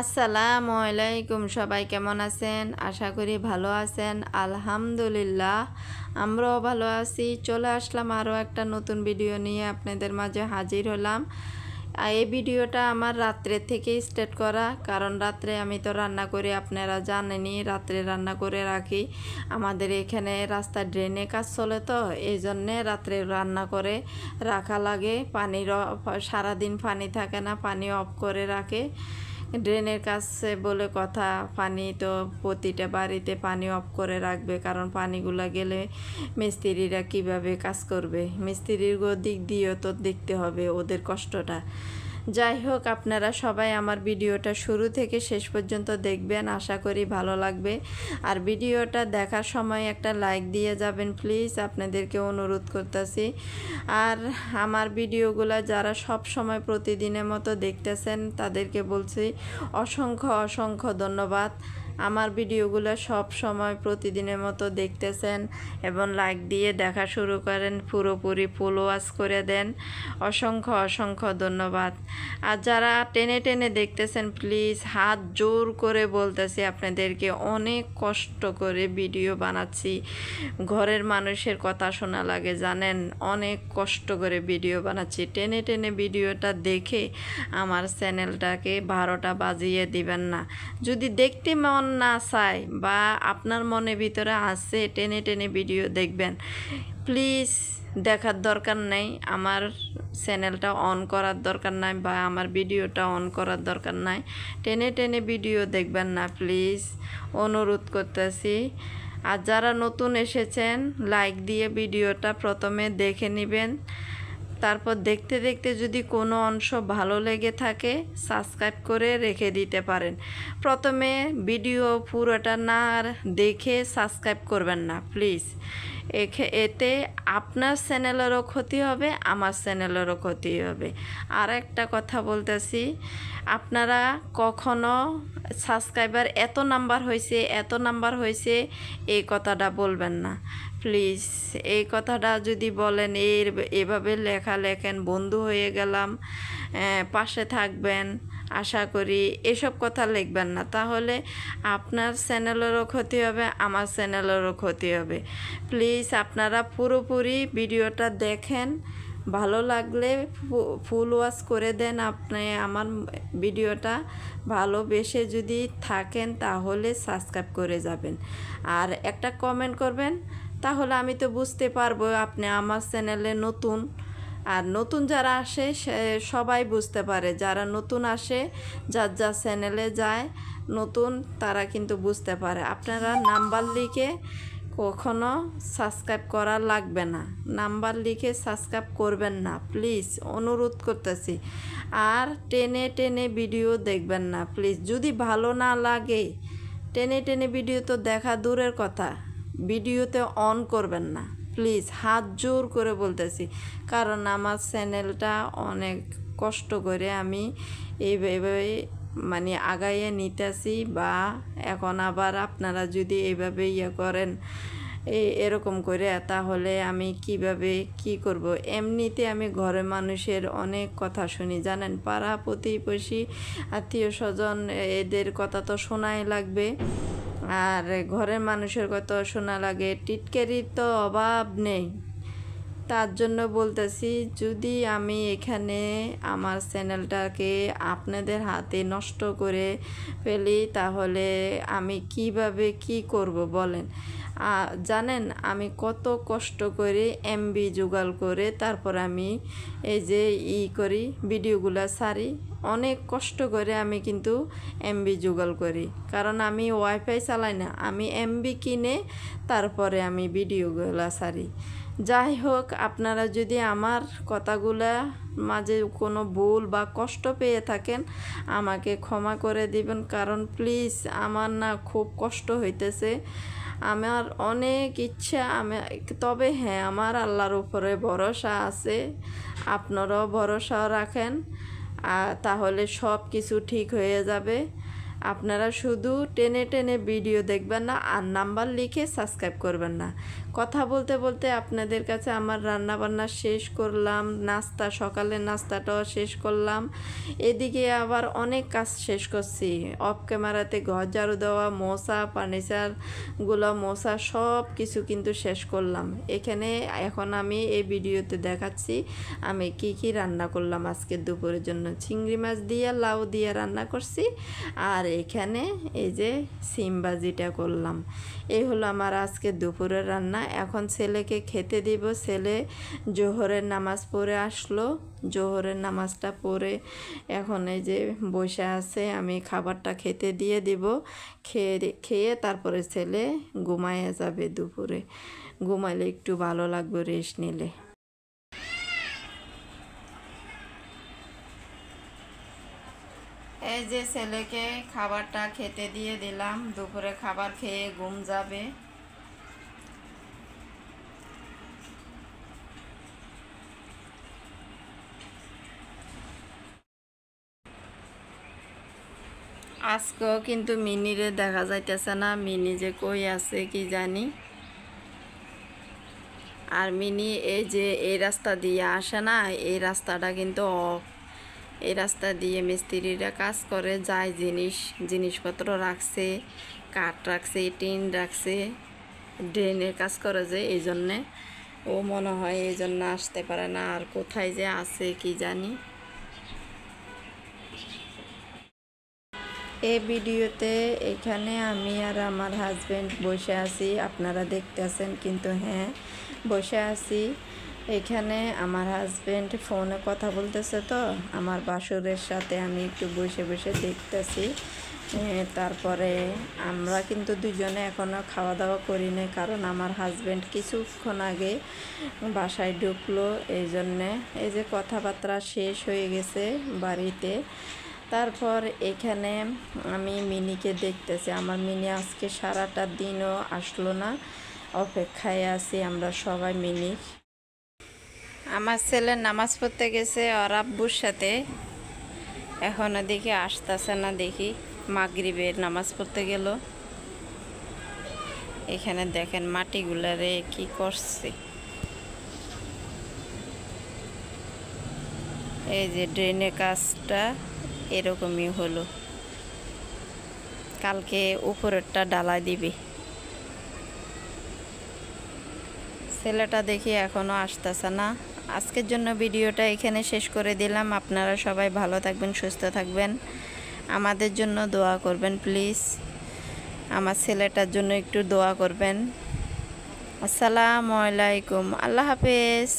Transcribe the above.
আসসালামু আলাইকুম। সবাই কেমন আছেন? আশা করি ভালো আছেন। আলহামদুলিল্লাহ আমরাও ভালো আছি। চলে আসলাম আরও একটা নতুন ভিডিও নিয়ে আপনাদের মাঝে হাজির হলাম। এই ভিডিওটা আমার রাত্রে থেকেই স্টার্ট করা, কারণ রাত্রে আমি তো রান্না করি, আপনারা জানেনই রাত্রে রান্না করে রাখি। আমাদের এখানে রাস্তার ড্রেনে কাজ চলে, তো এই জন্যে রাত্রে রান্না করে রাখা লাগে। পানির সারাদিন পানি থাকে না, পানি অফ করে রাখে। ড্রেনের কাছে বলে কথা, পানি তো প্রতিটা বাড়িতে পানি অফ করে রাখবে, কারণ পানিগুলো গেলে মিস্ত্রিরা কিভাবে কাজ করবে, মিস্ত্রির দিক দিয়েও তো দেখতে হবে ওদের কষ্টটা। যাই হোক, আপনারা সবাই আমার ভিডিওটা শুরু থেকে শেষ পর্যন্ত দেখবেন, আশা করি ভালো লাগবে। আর ভিডিওটা দেখার সময় একটা লাইক দিয়ে যাবেন প্লিজ, আপনাদেরকে অনুরোধ করতেছি। আর আমার ভিডিওগুলো যারা সব সময় প্রতিদিনের মতো দেখতেছেন তাদেরকে বলছি অসংখ্য অসংখ্য ধন্যবাদ। আমার ভিডিওগুলো সব সময় প্রতিদিনের মতো দেখতেছেন এবং লাইক দিয়ে দেখা শুরু করেন, পুরোপুরি ফুল ওয়াচ করে দেন। অসংখ্য অসংখ্য ধন্যবাদ। আর যারা টেনে টেনে দেখতেছেন প্লিজ হাত জোর করে বলতেছি আপনাদেরকে, অনেক কষ্ট করে ভিডিও বানাচ্ছি। ঘরের মানুষের কথা শোনা লাগে জানেন, অনেক কষ্ট করে ভিডিও বানাচ্ছি। টেনে টেনে ভিডিওটা দেখে আমার চ্যানেলটাকে 12টা বাজিয়ে দিবেন না। যদি দেখতে মন না চায় বা আপনার মনের ভিতরে আছে টেনে টেনে ভিডিও দেখবেন, প্লিজ দেখার দরকার নেই, আমার চ্যানেলটা অন করার দরকার নাই বা আমার ভিডিওটা অন করার দরকার নাই। টেনে টেনে ভিডিও দেখবেন না প্লিজ, অনুরোধ করতেছি। আর যারা নতুন এসেছেন লাইক দিয়ে ভিডিওটা প্রথমে দেখে নেবেন, তারপর দেখতে দেখতে যদি কোনো অংশ ভালো লেগে থাকে সাবস্ক্রাইব করে রেখে দিতে পারেন। প্রথমে ভিডিও পুরোটা না দেখে সাবস্ক্রাইব করবেন না প্লিজ। এতে আপনার চ্যানেলেরও ক্ষতি হবে, আমার চ্যানেলেরও ক্ষতি হবে। আর একটা কথা বলতেছি, আপনারা কখনো সাবস্ক্রাইবার এত নাম্বার হয়েছে এত নাম্বার হয়েছে এই কথাটা বলবেন না প্লিজ। এই কথাটা যদি বলেন, এভাবে লেখা লেখেন বন্ধু হয়ে গেলাম, পাশে থাকবেন আশা করি, এসব কথা লিখবেন না, তাহলে আপনার চ্যানেলেরও ক্ষতি হবে, আমার চ্যানেলেরও ক্ষতি হবে। প্লিজ আপনারা পুরোপুরি ভিডিওটা দেখেন, ভালো লাগলে ফুল ওয়াচ করে দেন। আপনি আমার ভিডিওটা ভালোবেসে যদি থাকেন তাহলে সাবস্ক্রাইব করে যাবেন আর একটা কমেন্ট করবেন, তাহলে আমি তো বুঝতে পারবো আপনি আমার চ্যানেলে নতুন। আর নতুন যারা আসে সবাই বুঝতে পারে, যারা নতুন আসে যার যার চ্যানেলে যায় নতুন তারা কিন্তু বুঝতে পারে। আপনারা নাম্বার লিখে কখনো সাবস্ক্রাইব করা লাগবে না, নাম্বার লিখে সাবস্ক্রাইব করবেন না প্লিজ, অনুরোধ করতেছি। আর টেনে টেনে ভিডিও দেখবেন না প্লিজ, যদি ভালো না লাগে টেনে টেনে ভিডিও তো দেখা দূরের কথা, ভিডিওতে অন করবেন না প্লিজ, হাত জোর করে বলতেছি। কারণ আমার চ্যানেলটা অনেক কষ্ট করে আমি এইভাবে মানে আগাইয়ে নিতেছি, বা এখন আবার আপনারা যদি এইভাবে করেন এরকম করে, তাহলে আমি কিভাবে কি করব। এমনিতে আমি ঘরের মানুষের অনেক কথা শুনি জানেন, পাড়া প্রতিবেশী আত্মীয় স্বজন এদের কথা তো শোনাই লাগবে, আর ঘরের মানুষের কথা শোনা লাগে, টিটকারির তো অভাব নেই। তার জন্য বলতেছি, যদি আমি এখানে আমার চ্যানেলটাকে আপনাদের হাতে নষ্ট করে ফেলি তাহলে আমি কিভাবে কি করব বলেন। জানেন আমি কত কষ্ট করে এমবি জোগাড় করে তারপর আমি এই যে করি ভিডিওগুলো ছাড়ি, অনেক কষ্ট করে আমি কিন্তু এমবি জোগাড় করি, কারণ আমি ওয়াইফাই চালাই না, আমি এমবি কিনে তারপরে আমি ভিডিওগুলো ছাড়ি। যাই হোক, আপনারা যদি আমার কথাগুলা মাঝে কোনো ভুল বা কষ্ট পেয়ে থাকেন আমাকে ক্ষমা করে দিবেন, কারণ প্লিজ আমার না খুব কষ্ট হইতেছে, আমার অনেক ইচ্ছা। তবে হ্যাঁ, আমার আল্লাহর উপরে ভরসা আছে, আপনারাও ভরসা রাখেন, তাহলে সব কিছু ঠিক হয়ে যাবে। আপনারা শুধু টেনে টেনে ভিডিও দেখবেন না আর নাম্বার লিখে সাবস্ক্রাইব করবেন না। কথা বলতে বলতে আপনাদের কাছে আমার রান্নাবান্না শেষ করলাম, নাস্তা সকালের নাস্তাটাও শেষ করলাম, এদিকে আবার অনেক কাজ শেষ করছি। অফ ক্যামেরাতে ঘর ঝাড়ু দেওয়া, মোছা, ফার্নিচারগুলো মোছা সব কিছু কিন্তু শেষ করলাম। এখন আমি এই ভিডিওতে দেখাচ্ছি আমি কি কি রান্না করলাম আজকে দুপুরের জন্য। চিংড়ি মাছ দিয়ে লাউ দিয়ে রান্না করছি, আর এখানে এই যে সিম ভাজিটা করলাম। এই হলো আমার আজকে দুপুরের রান্না। এখন ছেলেকে খেতে দিব। ছেলে জোহরের নামাজ পড়ে আসলো, জোহরের নামাজটা পড়ে এখন এই যে বসে আছে, আমি খাবারটা খেতে দিয়ে দিব। খেয়ে তারপরে ছেলে ঘুমাইয়া যাবে। দুপুরে ঘুমাইলে একটু ভালো লাগবে রেস্ট নিলে। এই যে ছেলেকে খাবারটা খেতে দিয়ে দিলাম, দুপুরে খাবার খেয়ে ঘুম যাবে। আজকেও কিন্তু মিনিরে দেখা যাইতেছে না, মিনি যে কই আছে কি জানি। আর মিনি এই যে এই রাস্তা দিয়ে আসে না, এই রাস্তাটা কিন্তু অফ। এই রাস্তা দিয়ে মিস্ত্রিরা কাজ করে যায়, জিনিসপত্র রাখছে, কাঠ রাখছে, টিন রাখছে, ড্রেনের কাজ করে, যে এই জন্যে ও মনে হয় এই জন্য আসতে পারে না। আর কোথায় যে আছে কি জানি। এই ভিডিওতে এখানে আমি আর আমার হাজব্যান্ড বসে আছি, আপনারা দেখতেছেন কিন্তু, হ্যাঁ বসে আছি। এখানে আমার হাজব্যান্ড ফোনে কথা বলতেছে, তো আমার বাসুরের সাথে আমি একটু বসে বসে দেখতেছি। তারপরে আমরা কিন্তু দুজনে এখনও খাওয়া দাওয়া করি না, কারণ আমার হাজব্যান্ড কিছুক্ষণ আগে বাসায় ঢুকলো। এই জন্যে এই যে কথাবার্তা শেষ হয়ে গেছে বাড়িতে। তারপর এখানে আমি মিনিকে দেখতেছি। আমার মিনি আজকে সারাটা দিনও আসলো না, অপেক্ষায় আছি আমরা সবাই মিনি। আমার ছেলে নামাজ পড়তে গেছে ওর আব্বুর সাথে, এখনও দেখি আসতেছে না। দেখি মাগরিবের নামাজ পড়তে গেল। এখানে দেখেন মাটিগুলারে কি করছে। এই যে ড্রেনের কাজটা এরকমই হলো, কালকে উপরেরটা ডালাই দিবে। ছেলেটা দেখি এখনও আসতেছে না। আজকের জন্য ভিডিওটা এখানে শেষ করে দিলাম। আপনারা সবাই ভালো থাকবেন, সুস্থ থাকবেন, আমাদের জন্য দোয়া করবেন প্লিজ। আমার ছেলেটার জন্য একটু দোয়া করবেন। আসসালামু আলাইকুম, আল্লাহ হাফেজ।